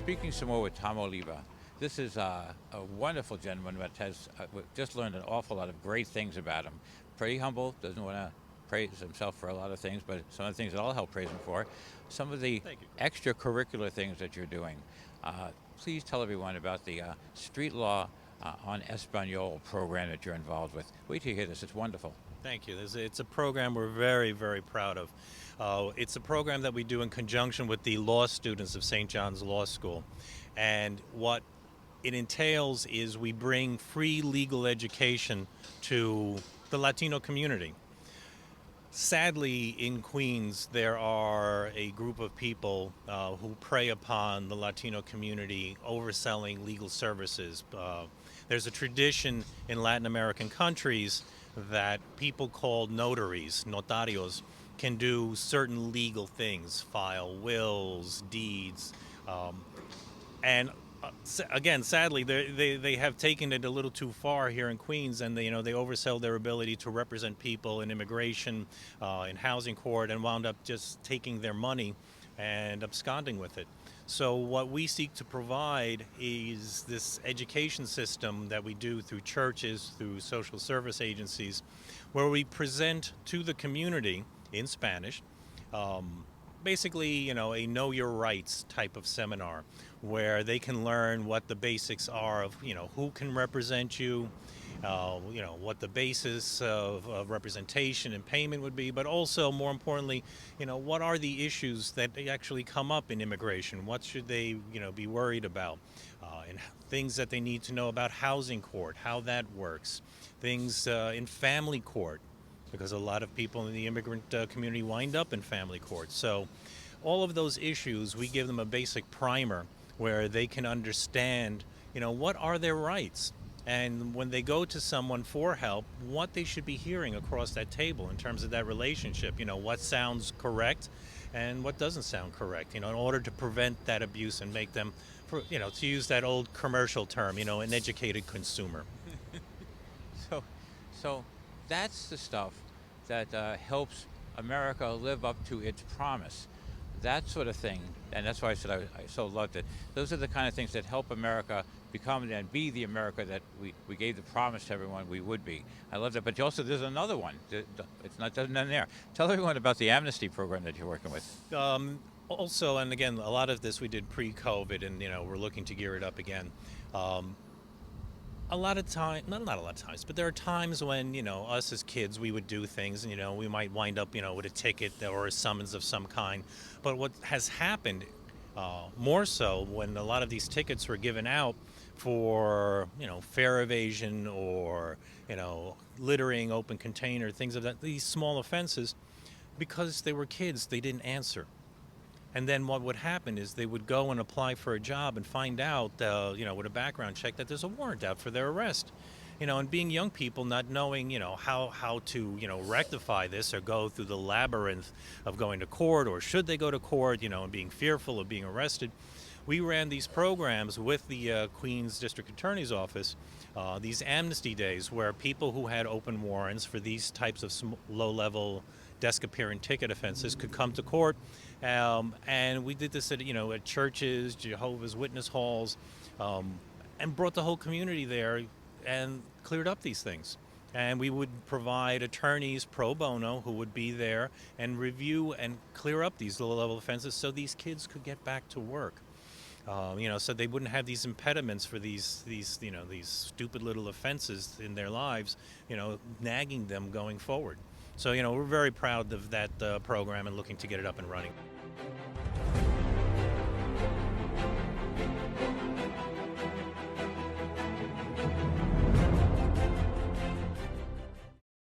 speaking some more with Tom Oliva. This is a wonderful gentleman that has just learned an awful lot of great things about him. Pretty humble, doesn't want to praise himself for a lot of things, but some of the things that I'll help praise him for. Some of the extracurricular things that you're doing. Please tell everyone about the street law on Espanol program that you're involved with. Wait till you hear this, it's wonderful. Thank you. It's a program we're very, very proud of. It's a program that we do in conjunction with the law students of St. John's Law School. And what it entails is we bring free legal education to the Latino community. Sadly, in Queens, there are a group of people who prey upon the Latino community overselling legal services. There's a tradition in Latin American countries that people called notaries, notarios, can do certain legal things, file wills, deeds, and again, sadly, they have taken it a little too far here in Queens, and they oversell their ability to represent people in immigration, in housing court, and wound up just taking their money and absconding with it. So what we seek to provide is this education system that we do through churches, through social service agencies, where we present to the community in Spanish, basically, a know your rights type of seminar where they can learn what the basics are of, who can represent you, what the basis of representation and payment would be, but also, more importantly, what are the issues that actually come up in immigration? What should they, be worried about? And things that they need to know about housing court, how that works. Things in family court, because a lot of people in the immigrant community wind up in family court. So all of those issues, we give them a basic primer where they can understand, what are their rights? And when they go to someone for help, what they should be hearing across that table in terms of that relationship, what sounds correct and what doesn't sound correct, in order to prevent that abuse and make them, to use that old commercial term, an educated consumer. So that's the stuff that helps America live up to its promise. That sort of thing, and that's why I said I so loved it. Those are the kind of things that help America become and be the America that we gave the promise to everyone we would be. I love that. But also, there's another one. Doesn't end there. Tell everyone about the amnesty program that you're working with. Also, and again, a lot of this we did pre-COVID, and we're looking to gear it up again. A lot of time, not a lot of times, but there are times when, us as kids, we would do things and, we might wind up, with a ticket or a summons of some kind. But what has happened more so when a lot of these tickets were given out for, fare evasion or, littering, open container, things of that, these small offenses, because they were kids, they didn't answer. And then what would happen is they would go and apply for a job and find out, with a background check, that there's a warrant out for their arrest. And being young people, not knowing, how to, rectify this or go through the labyrinth of going to court, or should they go to court, and being fearful of being arrested. We ran these programs with the Queens District Attorney's Office, these amnesty days, where people who had open warrants for these types of low-level desk appearing ticket offenses could come to court. And we did this at, at churches, Jehovah's Witness halls, and brought the whole community there and cleared up these things. And we would provide attorneys pro bono who would be there and review and clear up these low-level offenses so these kids could get back to work. So they wouldn't have these impediments for these stupid little offenses in their lives, nagging them going forward. So, we're very proud of that program and looking to get it up and running.